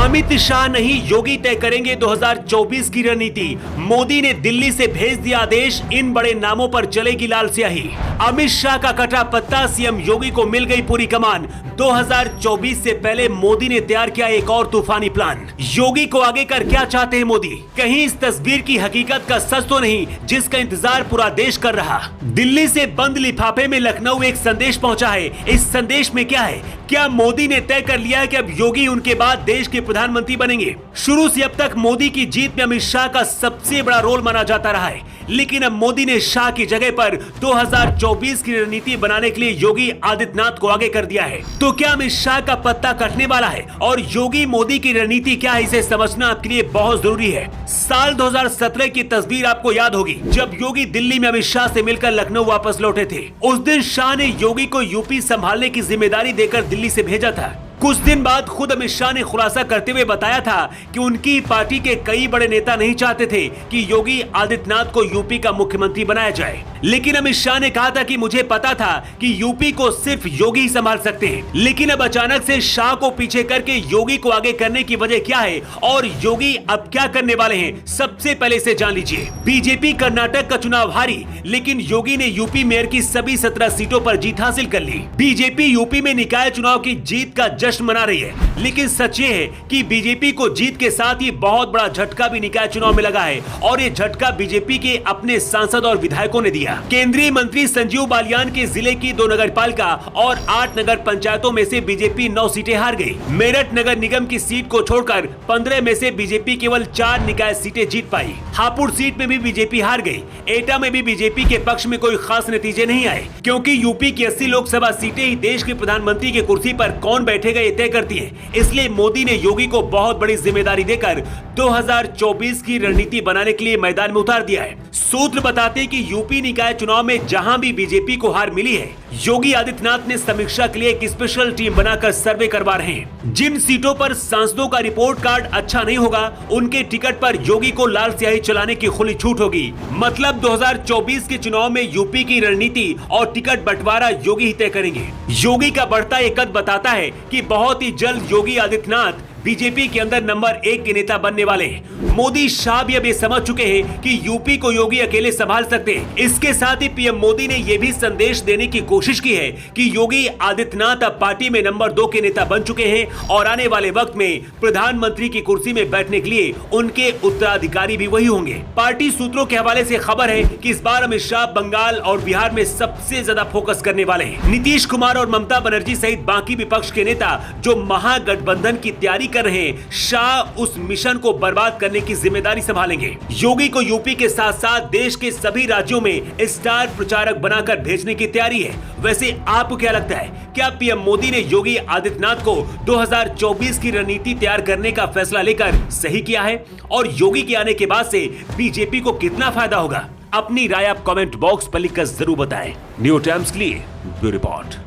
अमित शाह नहीं, योगी तय करेंगे 2024 की रणनीति। मोदी ने दिल्ली से भेज दिया आदेश, इन बड़े नामों पर चलेगी लाल स्याही। अमित शाह का कटा पत्ता, सीएम योगी को मिल गई पूरी कमान। 2024 से पहले मोदी ने तैयार किया एक और तूफानी प्लान। योगी को आगे कर क्या चाहते हैं मोदी? कहीं इस तस्वीर की हकीकत का सच तो नहीं जिसका इंतजार पूरा देश कर रहा। दिल्ली से बंद लिफाफे में लखनऊ एक संदेश पहुंचा है। इस संदेश में क्या है? क्या मोदी ने तय कर लिया है कि अब योगी उनके बाद देश के प्रधानमंत्री बनेंगे? शुरू से अब तक मोदी की जीत में अमित शाह का सबसे बड़ा रोल माना जाता रहा है, लेकिन अब मोदी ने शाह की जगह पर 2024 की रणनीति बनाने के लिए योगी आदित्यनाथ को आगे कर दिया है। तो क्या अमित शाह का पत्ता कटने वाला है और योगी मोदी की रणनीति क्या है, इसे समझना आपके लिए बहुत जरूरी है। साल 2017 की तस्वीर आपको याद होगी, जब योगी दिल्ली में अमित शाह से मिलकर लखनऊ वापस लौटे थे। उस दिन शाह ने योगी को यूपी संभालने की जिम्मेदारी देकर दिल्ली से भेजा था। कुछ दिन बाद खुद अमित शाह ने खुलासा करते हुए बताया था कि उनकी पार्टी के कई बड़े नेता नहीं चाहते थे कि योगी आदित्यनाथ को यूपी का मुख्यमंत्री बनाया जाए, लेकिन अमित शाह ने कहा था कि मुझे पता था कि यूपी को सिर्फ योगी ही संभाल सकते हैं। लेकिन अब अचानक से शाह को पीछे करके योगी को आगे करने की वजह क्या है और योगी अब क्या करने वाले हैं, सबसे पहले इसे जान लीजिए। बीजेपी कर्नाटक का चुनाव हारी, लेकिन योगी ने यूपी मेयर की सभी 17 सीटों पर जीत हासिल कर ली। बीजेपी यूपी में निकाय चुनाव की जीत का जश्न मना रही है, लेकिन सच ये है कि बीजेपी को जीत के साथ ही बहुत बड़ा झटका भी निकाय चुनाव में लगा है और ये झटका बीजेपी के अपने सांसद और विधायकों ने दिया। केंद्रीय मंत्री संजीव बालियान के जिले की 2 नगरपालिका और 8 नगर पंचायतों में से बीजेपी 9 सीटें हार गई। मेरठ नगर निगम की सीट को छोड़कर 15 में से बीजेपी केवल 4 निकाय सीटें जीत पाई। हापुड़ सीट में भी बीजेपी हार गई। एटा में भी बीजेपी के पक्ष में कोई खास नतीजे नहीं आए, क्योंकि यूपी की 80 लोकसभा सीटें ही देश के प्रधानमंत्री की कुर्सी पर कौन बैठेगा ये तय करती है। इसलिए मोदी ने योगी को बहुत बड़ी जिम्मेदारी देकर 2024 की रणनीति बनाने के लिए मैदान में उतार दिया है। सूत्र बताते हैं कि यूपी निकाय चुनाव में जहां भी बीजेपी को हार मिली है, योगी आदित्यनाथ ने समीक्षा के लिए एक स्पेशल टीम बनाकर सर्वे करवा रहे हैं। जिन सीटों पर सांसदों का रिपोर्ट कार्ड अच्छा नहीं होगा, उनके टिकट पर योगी को लाल स्याही चलाने की खुली छूट होगी। मतलब 2024 के चुनाव में यूपी की रणनीति और टिकट बंटवारा योगी ही तय करेंगे। योगी का बढ़ता ये कद बताता है कि बहुत ही जल्द योगी आदित्यनाथ बीजेपी के अंदर नंबर 1 के नेता बनने वाले हैं। मोदी शाह भी अब ये समझ चुके हैं कि यूपी को योगी अकेले संभाल सकते हैं। इसके साथ ही पीएम मोदी ने यह भी संदेश देने की कोशिश की है कि योगी आदित्यनाथ अब पार्टी में नंबर 2 के नेता बन चुके हैं और आने वाले वक्त में प्रधानमंत्री की कुर्सी में बैठने के लिए उनके उत्तराधिकारी भी वही होंगे। पार्टी सूत्रों के हवाले से खबर है कि इस बार अमित शाह बंगाल और बिहार में सबसे ज्यादा फोकस करने वाले हैं। नीतीश कुमार और ममता बनर्जी सहित बाकी विपक्ष के नेता जो महागठबंधन की तैयारी कर रहे हैं, शाह उस मिशन को बर्बाद करने की जिम्मेदारी संभालेंगे। योगी को यूपी के साथ साथ देश के सभी राज्यों में स्टार प्रचारक बनाकर भेजने की तैयारी है। वैसे आपको क्या लगता है, क्या पीएम मोदी ने योगी आदित्यनाथ को 2024 की रणनीति तैयार करने का फैसला लेकर सही किया है और योगी के आने के बाद से बीजेपी को कितना फायदा होगा? अपनी राय आप कमेंट बॉक्स पर लिखकर जरूर बताएं। न्यू टाइम्स के लिए ब्यूरो रिपोर्ट।